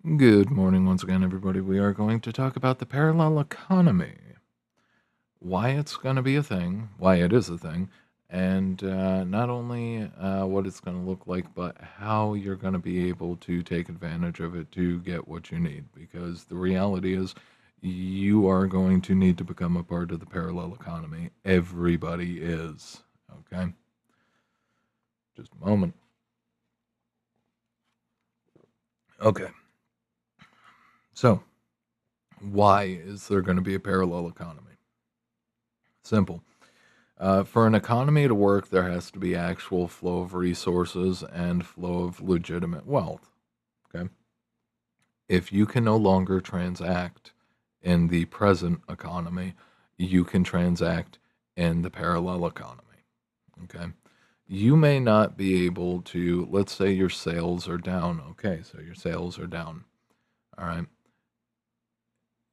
Good morning once again, everybody. We are going to talk about the parallel economy, why it's going to be a thing, why it is a thing, and not only what it's going to look like, but how you're going to be able to take advantage of it to get what you need. Because the reality is, you are going to need to become a part of the parallel economy. Everybody is. Okay? Just a moment. Okay. So, why is there going to be a parallel economy? Simple. For an economy to work, there has to be actual flow of resources and flow of legitimate wealth. Okay. If you can no longer transact in the present economy, you can transact in the parallel economy. Okay. You may not be able to, let's say your sales are down. Okay. So your sales are down. All right.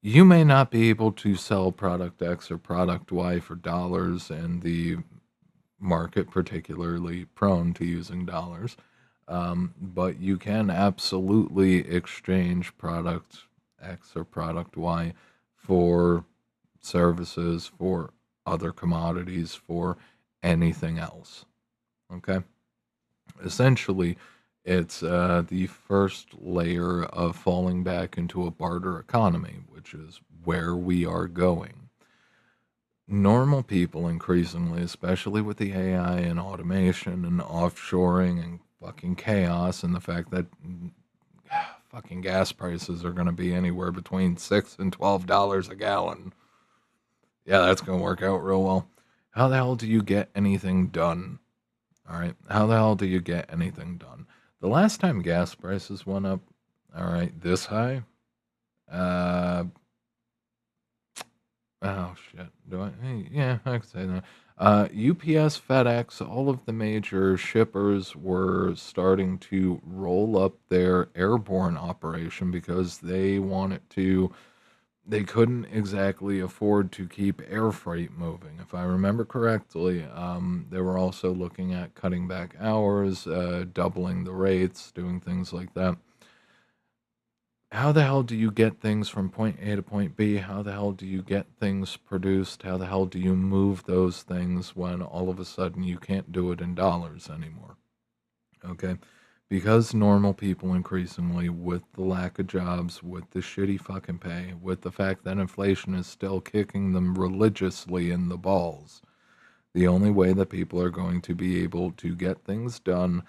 You may not be able to sell product X or product Y for dollars in the market particularly prone to using dollars. But you can absolutely exchange product X or product Y for services, for other commodities, for anything else. Okay. Essentially, it's the first layer of falling back into a barter economy, which is where we are going. Normal people increasingly, especially with the AI and automation and offshoring and fucking chaos and the fact that fucking gas prices are going to be anywhere between $6 and $12 a gallon. Yeah, that's going to work out real well. How the hell do you get anything done? All right. How the hell do you get anything done? The last time gas prices went up, all right, this high, uh, oh shit. Do I? Hey, yeah, I could say that. UPS, FedEx, all of the major shippers were starting to roll up their airborne operation because they wanted to. They couldn't exactly afford to keep air freight moving. If I remember correctly, they were also looking at cutting back hours, doubling the rates, doing things like that. How the hell do you get things from point A to point B? How the hell do you get things produced? How the hell do you move those things when all of a sudden you can't do it in dollars anymore? Okay. Because normal people increasingly, with the lack of jobs, with the shitty fucking pay, with the fact that inflation is still kicking them religiously in the balls, the only way that people are going to be able to get things done,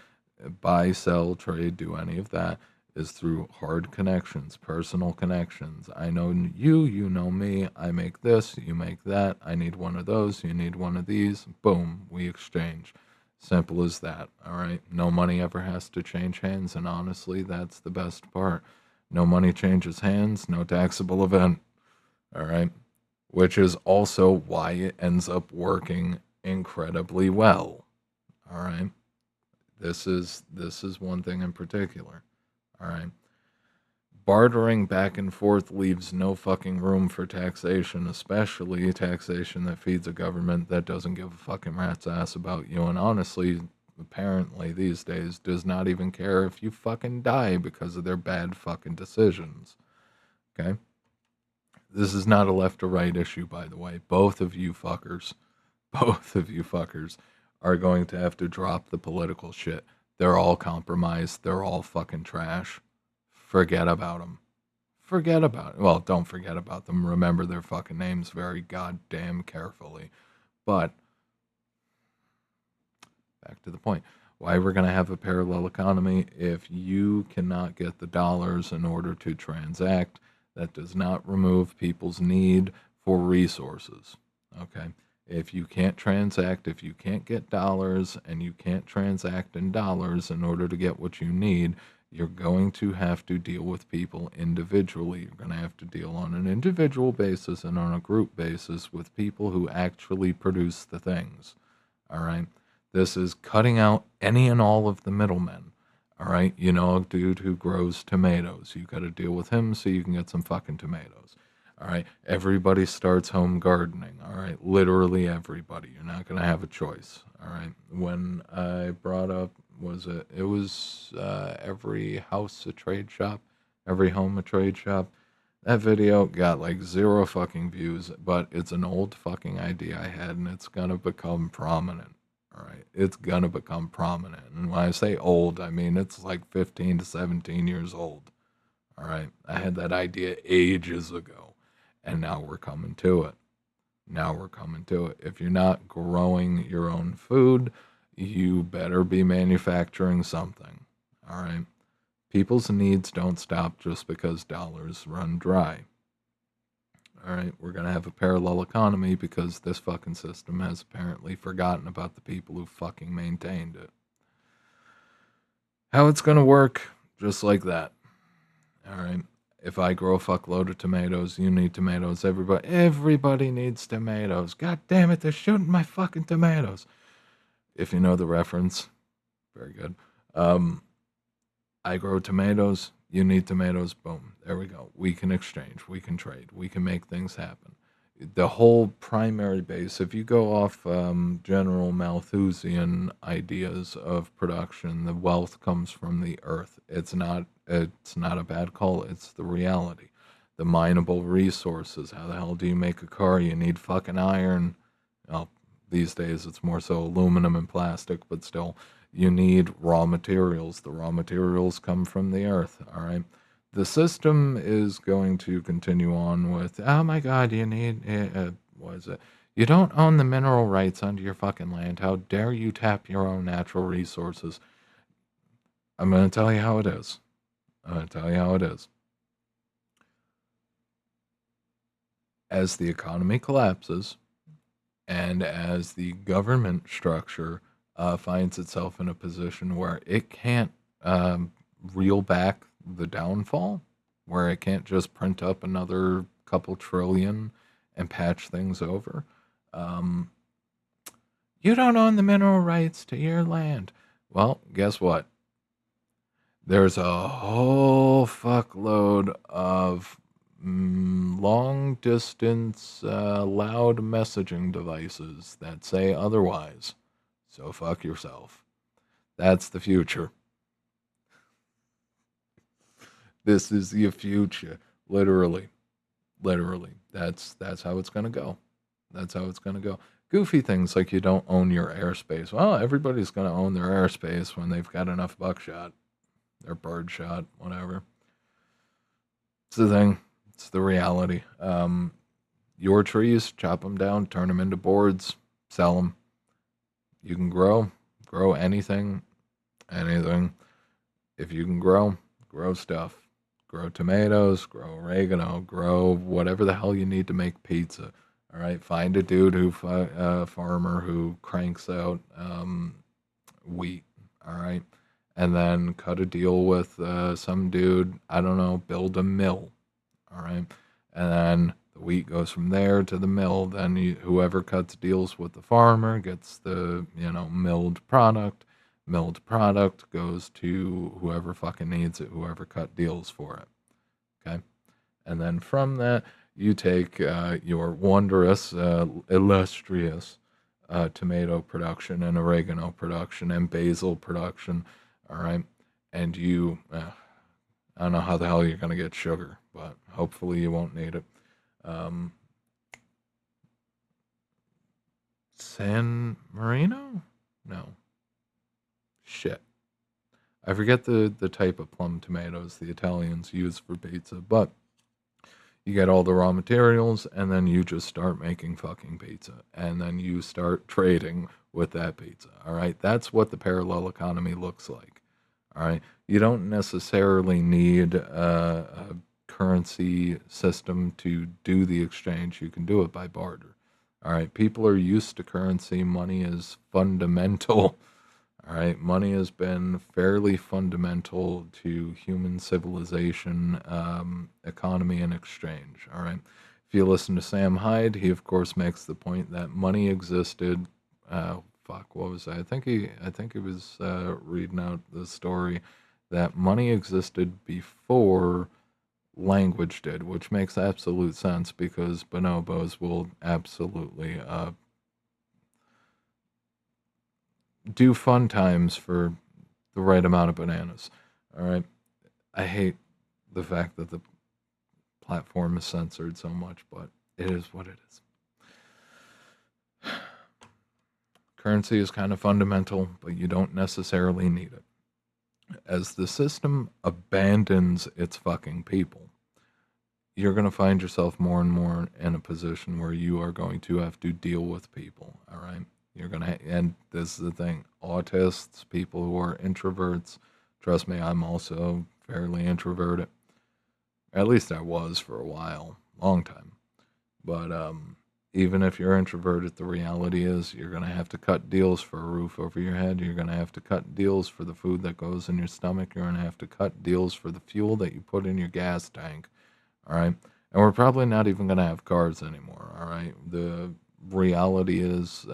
buy, sell, trade, do any of that, is through hard connections, personal connections. I know you, you know me, I make this, you make that, I need one of those, you need one of these, boom, we exchange. Simple as that, all right? No money ever has to change hands, and honestly, that's the best part. No money changes hands, no taxable event, all right? Which is also why it ends up working incredibly well. All right. This is one thing in particular. All right. Bartering back and forth leaves no fucking room for taxation, especially taxation that feeds a government that doesn't give a fucking rat's ass about you. And honestly, apparently these days does not even care if you fucking die because of their bad fucking decisions. Okay? This is not a left or right issue, by the way. Both of you fuckers are going to have to drop the political shit. They're all compromised. They're all fucking trash. Forget about them. Forget about it. Well, don't forget about them. Remember their fucking names very goddamn carefully. But back to the point. Why we're going to have a parallel economy if you cannot get the dollars in order to transact, that does not remove people's need for resources. Okay? If you can't transact, if you can't get dollars and you can't transact in dollars in order to get what you need, you're going to have to deal with people individually. You're going to have to deal on an individual basis and on a group basis with people who actually produce the things. All right? This is cutting out any and all of the middlemen. All right. You know, a dude who grows tomatoes. You got to deal with him so you can get some fucking tomatoes. All right. Everybody starts home gardening. All right. Literally everybody. You're not going to have a choice. All right. When I brought up, was it was every house a trade shop? Every home a trade shop. That video got like 0 fucking views, but it's an old fucking idea I had, and it's gonna become prominent. All right, it's gonna become prominent. And when I say old, I mean it's like 15 to 17 years old. All right, I had that idea ages ago, and now we're coming to it. Now we're coming to it. If you're not growing your own food, you better be manufacturing something. All right. People's needs don't stop just because dollars run dry. All right. We're going to have a parallel economy because this fucking system has apparently forgotten about the people who fucking maintained it. How it's going to work, just like that. All right. If I grow a fuckload of tomatoes, you need tomatoes. Everybody needs tomatoes. God damn it, they're shooting my fucking tomatoes. If you know the reference, very good. I grow tomatoes. You need tomatoes. Boom. There we go. We can exchange. We can trade. We can make things happen. The whole primary base, if you go off General Malthusian ideas of production, the wealth comes from the earth. It's not. It's not a bad call. It's the reality. The mineable resources. How the hell do you make a car? You need fucking iron. Well, these days it's more so aluminum and plastic, but still, you need raw materials. The raw materials come from the earth, all right? The system is going to continue on with, oh my God, you need, what is it? You don't own the mineral rights under your fucking land. How dare you tap your own natural resources? I'm going to tell you how it is. I'm going to tell you how it is. As the economy collapses, and as the government structure finds itself in a position where it can't reel back the downfall, where it can't just print up another couple trillion and patch things over. Um, you don't own the mineral rights to your land. Well, guess what? There's a whole fuckload of long distance loud messaging devices that say otherwise. So fuck yourself. That's the future. This is the future. Literally. Literally. That's how it's gonna go. That's how it's gonna go. Goofy things like you don't own your airspace. Well, everybody's gonna own their airspace when they've got enough buckshot. Their birdshot, whatever. It's the thing. It's the reality. Your trees, chop them down, turn them into boards, sell them. You can grow anything, anything. If you can grow stuff. Grow tomatoes, grow oregano, grow whatever the hell you need to make pizza. All right, find a dude farmer who cranks out wheat. All right, and then cut a deal with some dude. I don't know, build a mill. All right, and then the wheat goes from there to the mill. Then whoever cuts deals with the farmer gets the milled product. Milled product goes to whoever fucking needs it, whoever cut deals for it. Okay, and then from that you take your wondrous, illustrious tomato production and oregano production and basil production. All right, and you I don't know how the hell you're gonna get sugar, but hopefully you won't need it. Um, San Marino? No. Shit. I forget the type of plum tomatoes the Italians use for pizza, but you get all the raw materials and then you just start making fucking pizza. And then you start trading with that pizza. All right. That's what the parallel economy looks like. All right. You don't necessarily need a currency system to do the exchange. You can do it by barter. All right. People are used to currency. Money is fundamental. All right. Money has been fairly fundamental to human civilization, economy, and exchange. All right. If you listen to Sam Hyde, he of course makes the point that money existed. Fuck, what was that? I think he was reading out the story that money existed before language did, which makes absolute sense because bonobos will absolutely do fun times for the right amount of bananas. All right. I hate the fact that the platform is censored so much, but it is what it is. Currency is kind of fundamental, but you don't necessarily need it. As the system abandons its fucking people, you're going to find yourself more and more in a position where you are going to have to deal with people, all right? You're going to, and this is the thing, autists, people who are introverts, trust me, I'm also fairly introverted. At least I was for a while, long time. But even if you're introverted, the reality is you're going to have to cut deals for a roof over your head. You're going to have to cut deals for the food that goes in your stomach. You're going to have to cut deals for the fuel that you put in your gas tank. All right. And we're probably not even going to have cars anymore. All right. The reality is,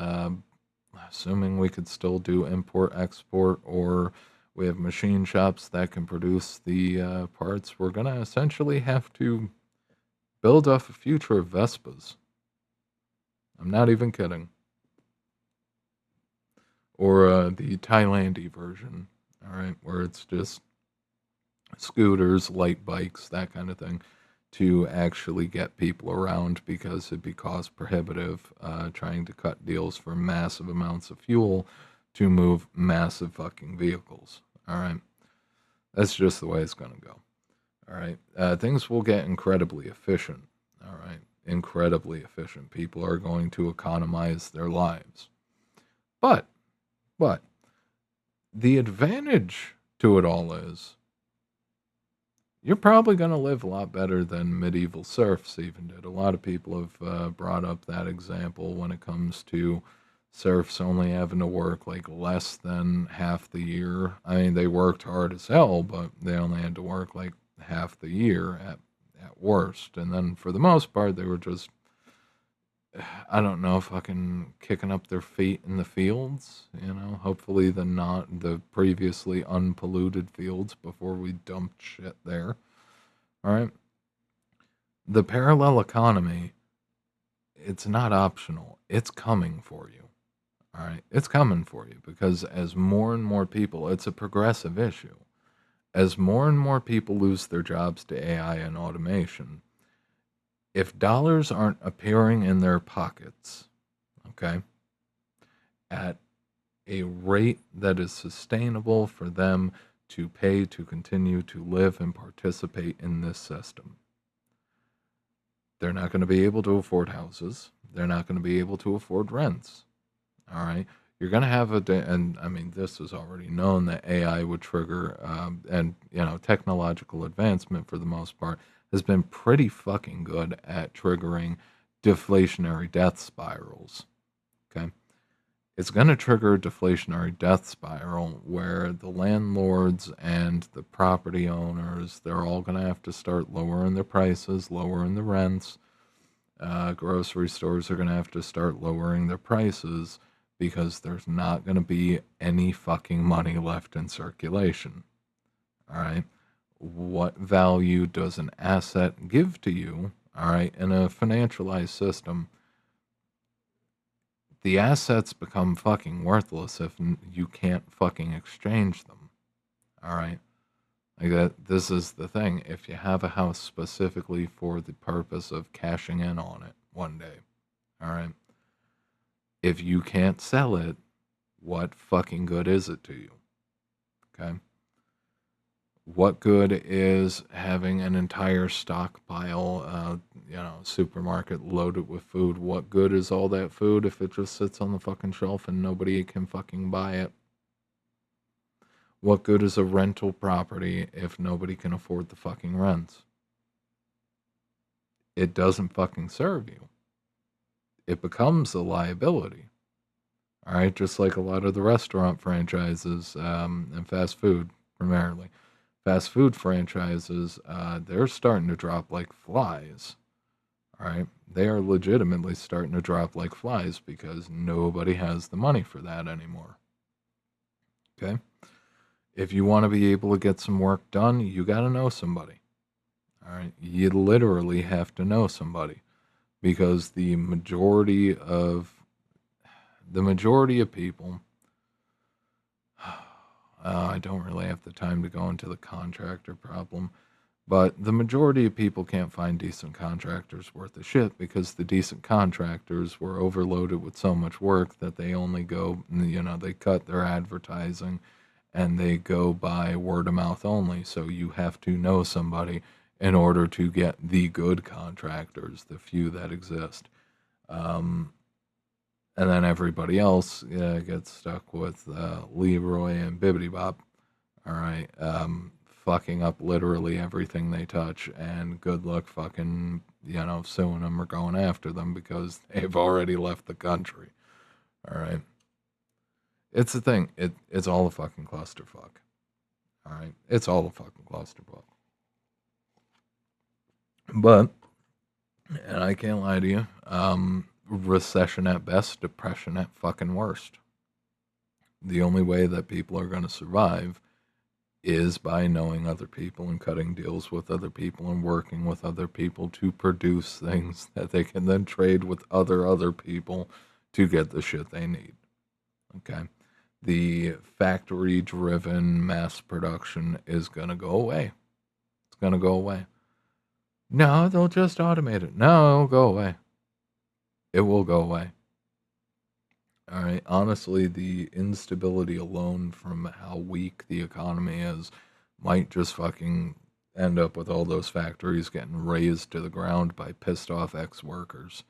assuming we could still do import, export, or we have machine shops that can produce the parts, we're going to essentially have to build off a future of Vespas. I'm not even kidding. Or the Thailandy version, all right, where it's just scooters, light bikes, that kind of thing, to actually get people around because it'd be cost prohibitive trying to cut deals for massive amounts of fuel to move massive fucking vehicles. All right. That's just the way it's going to go. All right. Things will get incredibly efficient. All right. Incredibly efficient. People are going to economize their lives. But the advantage to it all is you're probably going to live a lot better than medieval serfs even did. A lot of people have brought up that example when it comes to serfs only having to work like less than half the year. I mean, they worked hard as hell, but they only had to work like half the year at worst. And then for the most part, they were just, I don't know, fucking kicking up their feet in the fields, you know, hopefully the previously unpolluted fields before we dumped shit there. All right. The parallel economy, it's not optional. It's coming for you. All right. It's coming for you because as more and more people, it's a progressive issue. As more and more people lose their jobs to AI and automation, if dollars aren't appearing in their pockets, okay, at a rate that is sustainable for them to pay to continue to live and participate in this system, they're not going to be able to afford houses. They're not going to be able to afford rents. All right. You're going to have and I mean, this is already known that AI would trigger, and, you know, technological advancement for the most part has been pretty fucking good at triggering deflationary death spirals. Okay. It's going to trigger a deflationary death spiral where the landlords and the property owners, they're all going to have to start lowering their prices, lowering the rents. Grocery stores are going to have to start lowering their prices because there's not going to be any fucking money left in circulation. All right. What value does an asset give to you? All right. In a financialized system, the assets become fucking worthless if you can't fucking exchange them. All right. Like that, this is the thing. If you have a house specifically for the purpose of cashing in on it one day, all right, if you can't sell it, what fucking good is it to you? Okay. What good is having an entire stockpile, supermarket loaded with food? What good is all that food if it just sits on the fucking shelf and nobody can fucking buy it? What good is a rental property if nobody can afford the fucking rents? It doesn't fucking serve you. It becomes a liability. All right, just like a lot of the restaurant franchises and fast food, primarily. Fast food franchises, they're starting to drop like flies. All right, they are legitimately starting to drop like flies because nobody has the money for that anymore. Okay? If you want to be able to get some work done, you got to know somebody. All right, you literally have to know somebody because the majority of people, I don't really have the time to go into the contractor problem, But the majority of people can't find decent contractors worth of shit because the decent contractors were overloaded with so much work that they only go, they cut their advertising and they go by word of mouth only. So you have to know somebody in order to get the good contractors, the few that exist. Um, and then everybody else gets stuck with Leroy and Bibbidi Bob. All right. Fucking up literally everything they touch, and good luck fucking, suing them or going after them because they've already left the country. All right. It's the thing. It's all a fucking clusterfuck. All right. It's all a fucking clusterfuck. But, and I can't lie to you, recession at best, depression at fucking worst. The only way that people are going to survive is by knowing other people and cutting deals with other people and working with other people to produce things that they can then trade with other people to get the shit they need. Okay. The factory driven mass production is going to go away. It's going to go away. No, they'll just automate it. No, it'll go away. It will go away. All right. Honestly, the instability alone from how weak the economy is might just fucking end up with all those factories getting razed to the ground by pissed off ex-workers.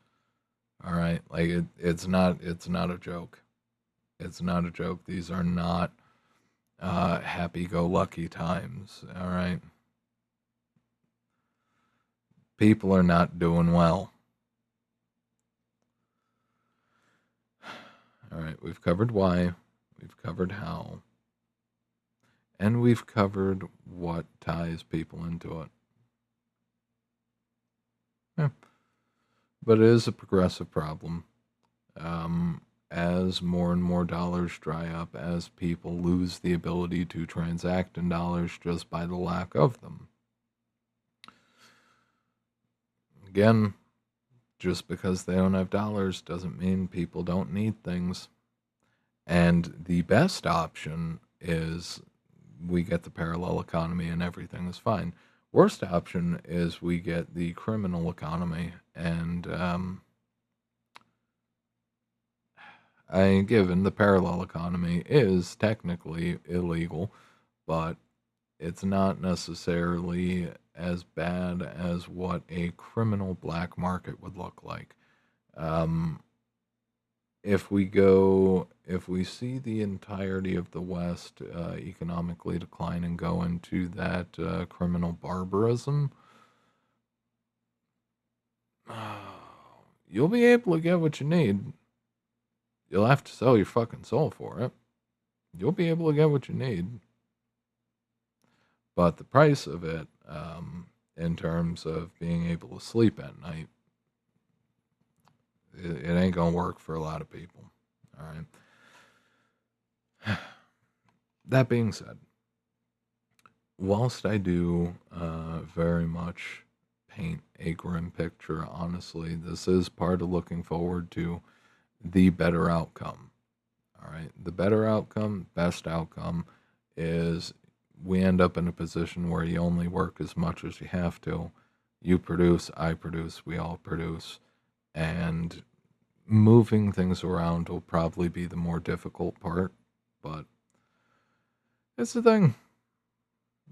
All right. Like it's not a joke. It's not a joke. These are not happy-go-lucky times. All right. People are not doing well. All right, we've covered why, we've covered how, and we've covered what ties people into it. Yeah. But it is a progressive problem. As more and more dollars dry up, as people lose the ability to transact in dollars just by the lack of them. Again, just because they don't have dollars doesn't mean people don't need things. And the best option is we get the parallel economy and everything is fine. Worst option is we get the criminal economy, and given the parallel economy is technically illegal, but it's not necessarily as bad as what a criminal black market would look like. If we see the entirety of the West economically decline and go into that criminal barbarism, you'll be able to get what you need. You'll have to sell your fucking soul for it. You'll be able to get what you need. But the price of it, in terms of being able to sleep at night, it ain't gonna work for a lot of people. All right. That being said, whilst I do very much paint a grim picture, honestly, this is part of looking forward to the better outcome. All right. The better outcome, best outcome is we end up in a position where you only work as much as you have to. You produce, I produce, we all produce. And moving things around will probably be the more difficult part, but it's a thing.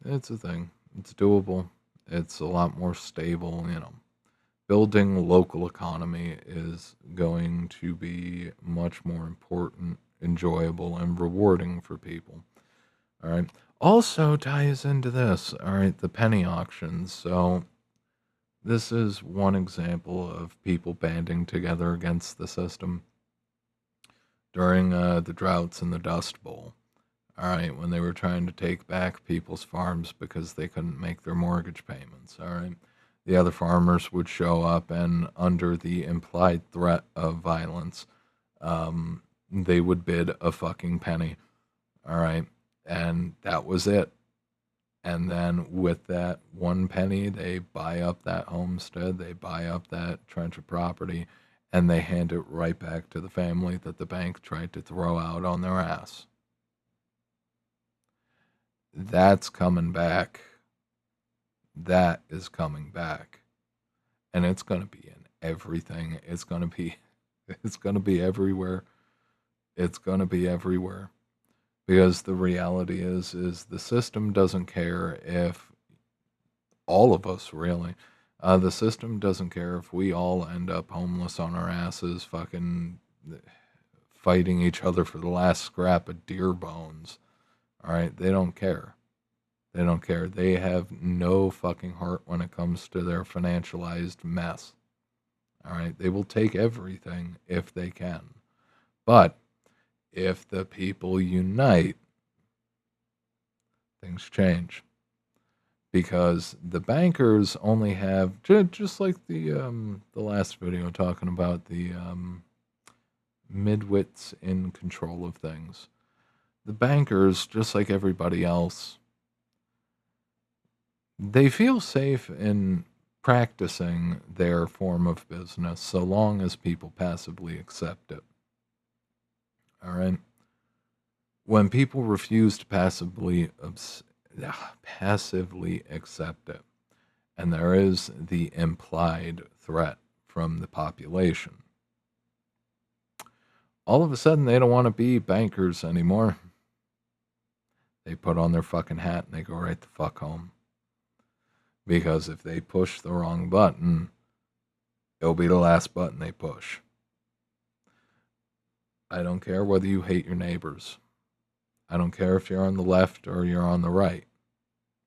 It's a thing. It's doable. It's a lot more stable, Building local economy is going to be much more important, enjoyable, and rewarding for people. All right. Also ties into this, all right, the penny auctions. So this is one example of people banding together against the system during the droughts and the Dust Bowl. All right, when they were trying to take back people's farms because they couldn't make their mortgage payments. All right, the other farmers would show up, and under the implied threat of violence, they would bid a fucking penny. All right, and that was it. And then with that one penny, they buy up that homestead, they buy up that trench of property, and they hand it right back to the family that the bank tried to throw out on their ass. That's coming back. That is coming back. And it's going to be in everything. It's going to be it's going to be everywhere. It's going to be everywhere. Because the reality is the system doesn't care if all of us really. The system doesn't care if we all end up homeless on our asses, fucking fighting each other for the last scrap of deer bones. All right, they don't care. They don't care. They have no fucking heart when it comes to their financialized mess. All right, they will take everything if they can. But if the people unite, things change. Because the bankers only have just like the last video talking about the midwits in control of things. The bankers, just like everybody else, they feel safe in practicing their form of business so long as people passively accept it. All right. When people refuse to passively accept it, and there is the implied threat from the population, all of a sudden they don't want to be bankers anymore. They put on their fucking hat and they go right the fuck home. Because if they push the wrong button, it'll be the last button they push. I don't care whether you hate your neighbors. I don't care if you're on the left or you're on the right.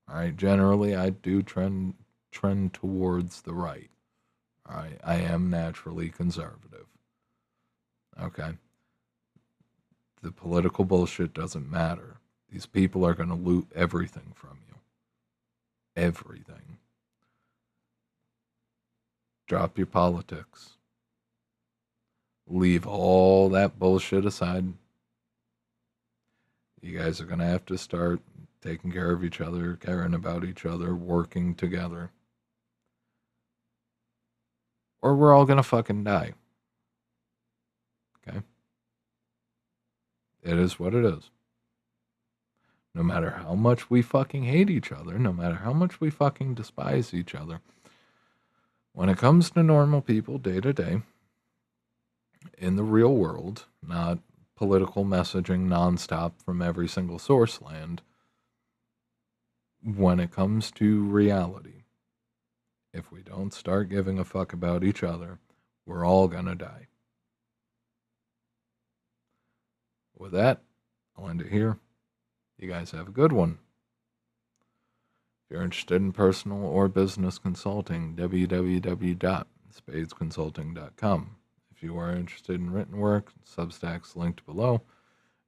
All right, generally I do trend towards the right. All right, I am naturally conservative. Okay. The political bullshit doesn't matter. These people are going to loot everything from you. Everything. Drop your politics. Leave all that bullshit aside. You guys are going to have to start taking care of each other, caring about each other, working together. Or we're all going to fucking die. Okay? It is what it is. No matter how much we fucking hate each other, no matter how much we fucking despise each other, when it comes to normal people day to day, in the real world, not political messaging nonstop from every single source land, when it comes to reality, if we don't start giving a fuck about each other, we're all gonna die. With that, I'll end it here. You guys have a good one. If you're interested in personal or business consulting, www.spadesconsulting.com. If you are interested in written work, Substack's linked below.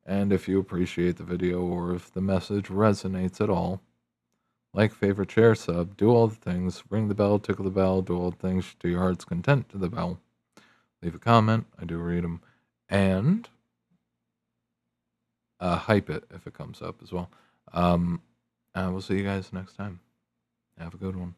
And if you appreciate the video or if the message resonates at all, like, favorite, share, sub, do all the things, ring the bell, tickle the bell, do all the things to your heart's content to the bell. Leave a comment, I do read them, and hype it if it comes up as well. We'll see you guys next time. Have a good one.